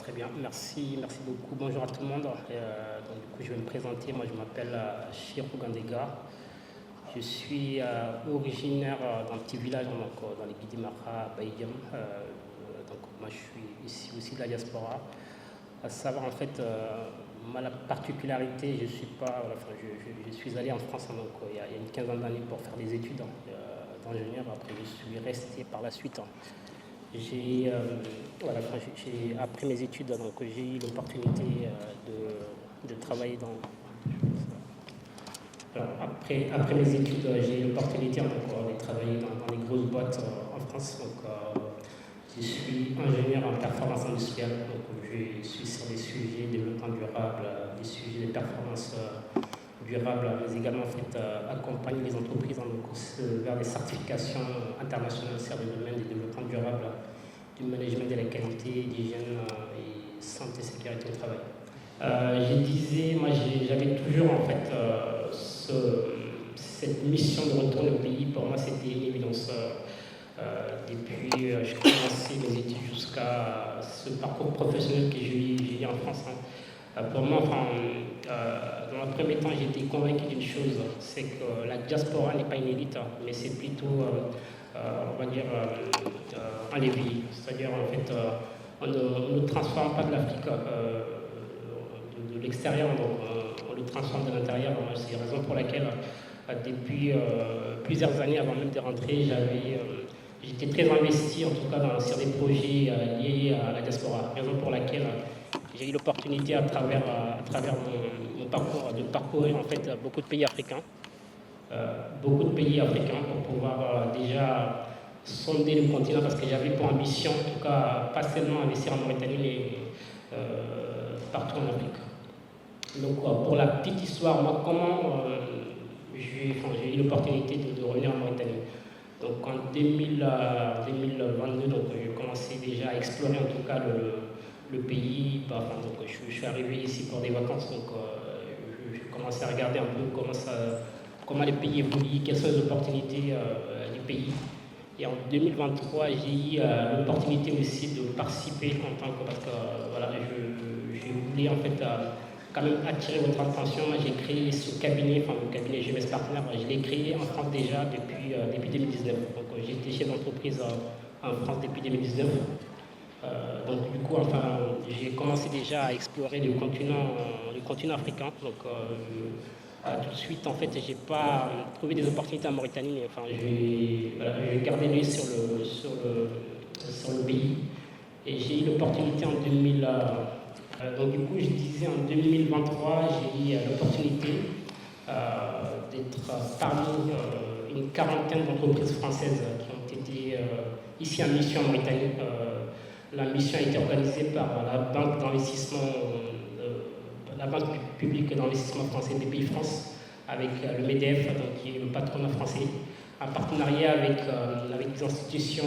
Très bien, merci beaucoup. Bonjour à tout le monde. Je vais me présenter. Moi, je m'appelle Chirou Gandega. Je suis originaire d'un petit village dans les Guidimara, Baïdiam. Moi, je suis ici aussi de la diaspora. À savoir, en fait, la particularité, je suis pas, je suis allé en France il y a une quinzaine d'années pour faire des études d'ingénieur. Après, je suis resté par la suite. Après mes études, j'ai eu l'opportunité de travailler après mes études, j'ai eu l'opportunité de travailler dans les grosses boîtes en France. Je suis ingénieur en performance industrielle. Je suis sur des sujets de développement durable, des sujets de performance durable, mais également accompagner les entreprises vers des certifications internationales sur le domaine du développement durable, du management de la qualité, d'hygiène et santé et sécurité au travail. J'avais toujours cette mission de retourner au pays. Pour moi, c'était une évidence. Depuis j'ai commencé mes études jusqu'à ce parcours professionnel que j'ai eu en France. Pour moi, dans un premier temps, j'étais convaincu d'une chose, c'est que la diaspora n'est pas une élite, mais c'est plutôt, un levier. C'est-à-dire, on ne transforme pas de l'Afrique de l'extérieur, on le transforme de l'intérieur. C'est la raison pour laquelle, depuis plusieurs années avant même de rentrer, j'étais très investi, en tout cas, sur des projets liés à la diaspora. Raison pour laquelle j'ai eu l'opportunité à travers mon parcours de parcourir beaucoup de pays africains. Pour pouvoir déjà sonder le continent, parce que j'avais pour ambition, en tout cas, pas seulement investir en Mauritanie, mais partout en Afrique. Donc, pour la petite histoire, moi, comment j'ai eu l'opportunité de revenir en Mauritanie. Donc, en 2022, j'ai commencé déjà à explorer, en tout cas, le pays. Je suis arrivé ici pour des vacances, j'ai commencé à regarder un peu comment les pays évoluent, quelles sont les opportunités du pays. Et en 2023, j'ai eu l'opportunité aussi de participer parce que j'ai voulu quand même attirer votre attention. J'ai créé ce cabinet, le cabinet GMS Partner, je l'ai créé en France déjà depuis 2019. Donc j'étais chef d'entreprise en France depuis 2019. J'ai commencé déjà à explorer le continent africain. Tout de suite, j'ai pas trouvé des opportunités en Mauritanie, mais j'ai gardé l'œil sur le pays. Et j'ai eu l'opportunité en 2023, j'ai eu l'opportunité d'être parmi une quarantaine d'entreprises françaises qui ont été ici en mission en Mauritanie. La mission a été organisée par la banque d'investissement, la banque publique d'investissement français BPI France, avec le MEDEF, qui est le patronat français, en partenariat avec des institutions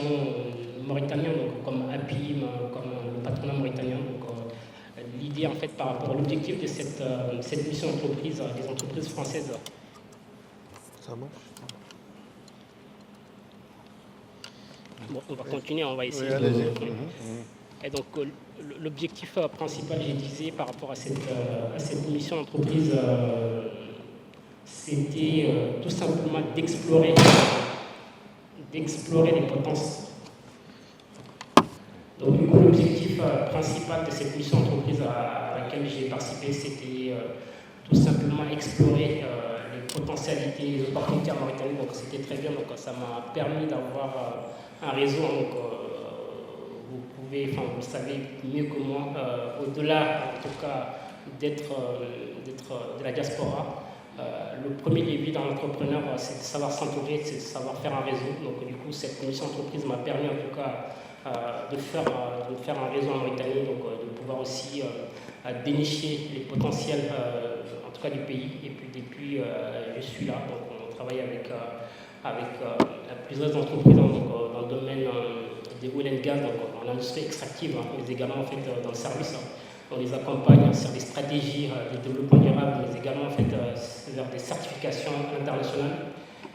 mauritaniennes, comme APIM, comme le patronat mauritanien. L'idée, par rapport à l'objectif de cette mission d'entreprise, des entreprises françaises. Ça marche. Bon, on va continuer, on va essayer Et donc, l'objectif principal, j'ai disais, par rapport à cette mission d'entreprise, c'était tout simplement d'explorer les potences. Donc, du coup, l'objectif principal de cette mission d'entreprise à laquelle j'ai participé, c'était tout simplement explorer les potentialités, les opportunités en Mauritanie. Donc, c'était très bien. Donc, ça m'a permis d'avoir un réseau. Vous savez mieux que moi, au-delà, en tout cas, d'être de la diaspora, le premier défi d'un entrepreneur, c'est de savoir s'entourer, c'est de savoir faire un réseau. Donc, du coup, cette mission d'entreprise m'a permis, en tout cas, de faire un réseau en Mauritanie, donc de pouvoir aussi dénicher les potentiels, en tout cas, du pays. Et puis, depuis, je suis là. Donc, on travaille avec plusieurs entreprises dans le domaine des oil and gas, donc en industrie extractive, mais également dans le service. On les accompagne sur des stratégies de développement durable, mais également vers des certifications internationales.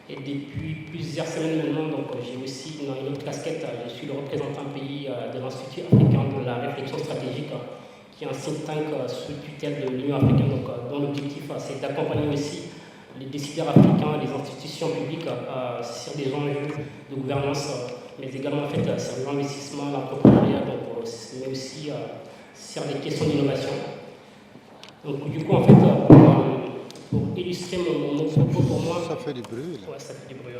Et depuis plusieurs semaines maintenant, j'ai aussi une autre casquette. Je suis le représentant pays de l'Institut africain de la réflexion stratégique qui est un think tank sous tutelle de l'Union africaine, donc, dont l'objectif c'est d'accompagner aussi les décideurs africains, les institutions publiques sur des enjeux de gouvernance, mais également en fait, sur l'investissement, l'entrepreneuriat, mais aussi sur les questions d'innovation. Donc du coup, en fait, pour illustrer mon propos, pour moi... Ça fait du bruit, là. Ouais, ça fait du bruit.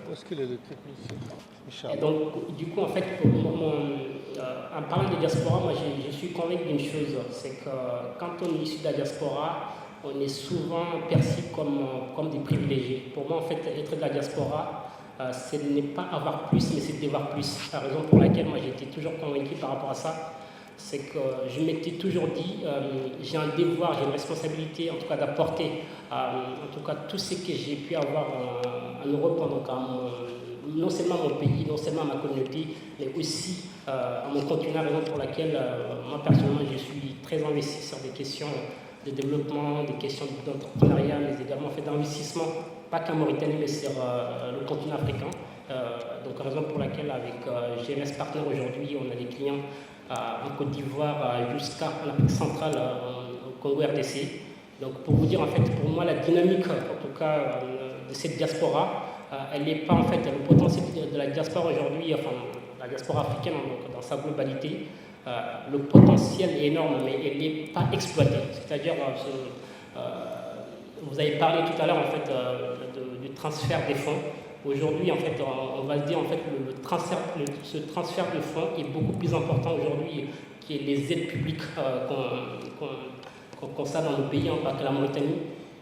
Où est-ce qu'il est, le technicien? Et donc, du coup, en fait, en parlant de diaspora, moi, je suis convaincu d'une chose, c'est que quand on est issu de la diaspora, on est souvent perçu comme des privilégiés. Pour moi, en fait, être de la diaspora, ce n'est pas avoir plus, mais c'est devoir plus. La raison pour laquelle moi, j'étais toujours convaincu par rapport à ça, c'est que je m'étais toujours dit, j'ai un devoir, j'ai une responsabilité, en tout cas d'apporter, en tout cas tout ce que j'ai pu avoir en Europe, donc non seulement à mon pays, non seulement à ma communauté, mais aussi à mon continent, raison pour laquelle moi personnellement je suis très investi sur des questions de développement, des questions d'entrepreneuriat, mais également fait d'investissement, pas qu'en Mauritanie, mais sur le continent africain. Donc raison pour laquelle avec GMS Partner aujourd'hui, on a des clients en Côte d'Ivoire jusqu'à l'Afrique centrale, au Congo RDC. Donc pour vous dire en fait, pour moi la dynamique en tout cas de cette diaspora, elle n'est pas en fait le potentiel de la diaspora aujourd'hui, enfin la diaspora africaine donc, dans sa globalité. Le potentiel est énorme, mais elle n'est pas exploitée. C'est-à-dire, vous avez parlé tout à l'heure en fait du transfert des fonds. Aujourd'hui, en fait, on va se dire en fait ce transfert de fonds est beaucoup plus important aujourd'hui que les aides publiques qu'on constate dans nos pays, pas que la Mauritanie.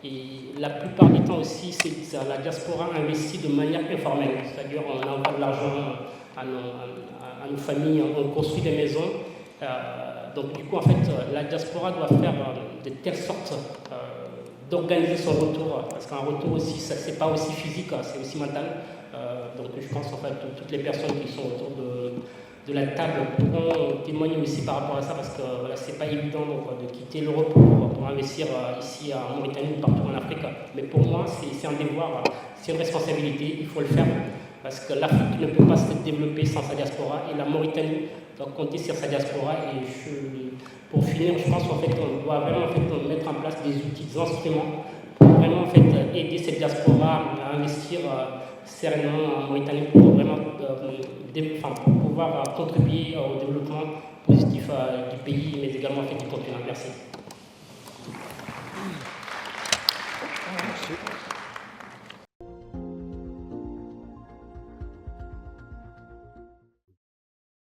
Et la plupart du temps aussi, c'est la diaspora investit de manière informelle, c'est-à-dire on envoie de l'argent à nos familles, on construit des maisons. Donc du coup, en fait, la diaspora doit faire de telle sorte d'organiser son retour, parce qu'un retour aussi, c'est pas aussi physique, c'est aussi mental. Donc je pense en fait que toutes les personnes qui sont autour de la table pourront témoigner aussi par rapport à ça, parce que voilà, c'est pas évident donc, de quitter l'Europe pour investir ici en Mauritanie ou partout en Afrique. Mais pour moi, c'est un devoir, c'est une responsabilité, il faut le faire, parce que l'Afrique ne peut pas se développer sans sa diaspora, et la Mauritanie doit compter sur sa diaspora. Et pour finir, je pense qu'en fait, on doit vraiment en fait, mettre en place des outils, des instruments pour vraiment en fait, aider cette diaspora à investir sereinement en Mauritanie pour vraiment pour pouvoir contribuer au développement positif du pays, mais également en fait, du continent. Merci. Merci.